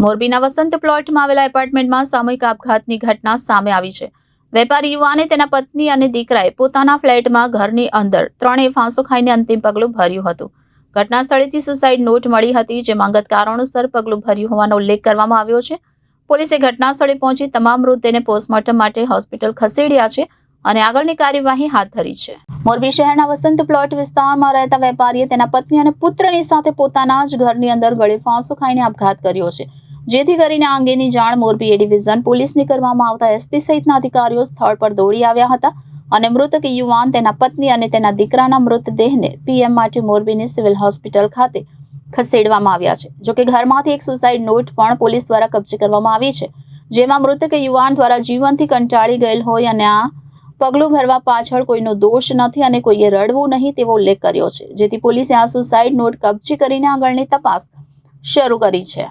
મોરબીના વસંત પ્લોટમાં આવેલા એપાર્ટમેન્ટમાં સામૂહિક આપઘાતની ઘટના સામે આવી છે. વેપારી યુવાને તેના પત્ની અને દીકરાએ પોતાના ફ્લેટમાં ઘરની અંદર ત્રણેય ફાંસો ખાઈને અંતિમ પગલું ભર્યું હતું. ઘટના સ્થળેથી સુસાઇડ નોટ મળી હતી, જેમાં અંગત કારણોસર પગલું ભર્યું હોવાનો ઉલ્લેખ કરવામાં આવ્યો છે. પોલીસે ઘટના સ્થળે પહોંચી તમામ મૃતદેહને પોસ્ટમોર્ટમ માટે હોસ્પિટલ ખસેડ્યા છે અને આગળની કાર્યવાહી હાથ ધરી છે. મોરબી શહેરના વસંત પ્લોટ વિસ્તારમાં રહેતા વેપારીએ તેના પત્ની અને પુત્રની સાથે પોતાના જ ઘરની અંદર ગળે ફાંસો ખાઈને આપઘાત કર્યો છે, જેથી કરીને આ અંગેની જાણ મોરબી એ ડિવિઝન પોલીસને કરવામાં આવતા એસપી સહિતના અધિકારીઓ સ્થળ પર દોડી આવ્યા હતા અને મૃતક યુવાન, તેના પત્ની અને તેના દીકરાના મૃતદેહને પીએમ માટે મોરબીની સિવિલ હોસ્પિટલ ખાતે ખસેડવામાં આવ્યા છે. જોકે ઘરમાંથી એક સુસાઇડ નોટ પણ પોલીસ દ્વારા કબજે કરવામાં આવી છે, જેમાં મૃતક યુવાન દ્વારા જીવનથી કંટાળી ગયેલ હોય અને આ પગલું ભરવા પાછળ કોઈનો દોષ નથી અને કોઈએ રડવું નહીં તેવો ઉલ્લેખ કર્યો છે, જેથી પોલીસે આ સુસાઇડ નોટ કબજે કરીને આગળની તપાસ શરૂ કરી છે.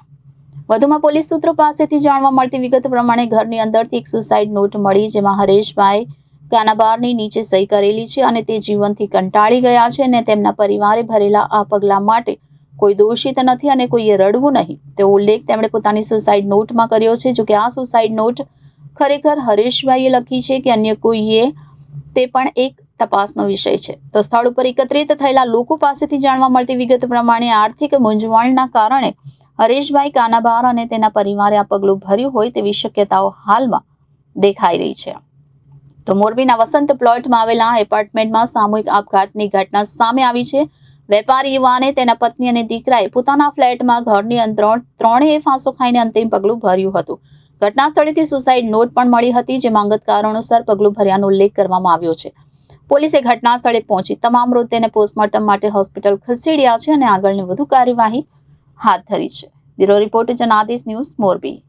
વધુમાં પોલીસ સૂત્રો પાસેથી જાણવા મળતી વિગત પ્રમાણે ઘરની અંદરથી એક સુસાઇડ નોટ મળી, જેમાં હરેશભાઈ કાનાબારની નીચે સહી કરેલી છે અને તે જીવનથી કંટાળી ગયા છે અને તેમના પરિવારે ભરેલા આ પગલા માટે કોઈ દોષિત નથી અને કોઈએ રડવું નહીં તેવો ઉલ્લેખ તેમણે પોતાની સુસાઇડ નોટમાં કર્યો છે. જોકે આ સુસાઇડ નોટ ખરેખર હરેશભાઈએ લખી છે કે અન્ય કોઈએ, તે પણ એક તપાસનો વિષય છે. તો સ્થળ ઉપર એકત્રિત થયેલા લોકો પાસેથી જાણવા મળતી વિગત પ્રમાણે આર્થિક મૂંઝવણના કારણે હરેશભાઈ કાનાબાર અને તેના પરિવારે આ પગલું ભર્યું હોય તેવી શક્યતાઓ હાલમાં દેખાઈ રહી છે. તો મોરબીના વસંત પ્લોટમાં આવેલા એપાર્ટમેન્ટમાં સામૂહિક આપઘાતની ઘટના સામે આવી છે. વેપારી યુવાને તેના પત્ની અને દીકરાએ પોતાના ફ્લેટમાં ઘરની અંદર ત્રણેય ફાંસો ખાઈને અંતિમ પગલું ભર્યું હતું. ઘટના સ્થળેથી સુસાઇડ નોટ પણ મળી હતી, જેમાં અંગત કારણોસર પગલું ભર્યાનો ઉલ્લેખ કરવામાં આવ્યો છે. પોલીસે ઘટના સ્થળે પહોંચી તમામ મૃતદેહને પોસ્ટમોર્ટમ માટે હોસ્પિટલ ખસેડ્યા છે અને આગળની વધુ કાર્યવાહી હાથ ધરી છે. Bureau report Janadesh news, Morbi.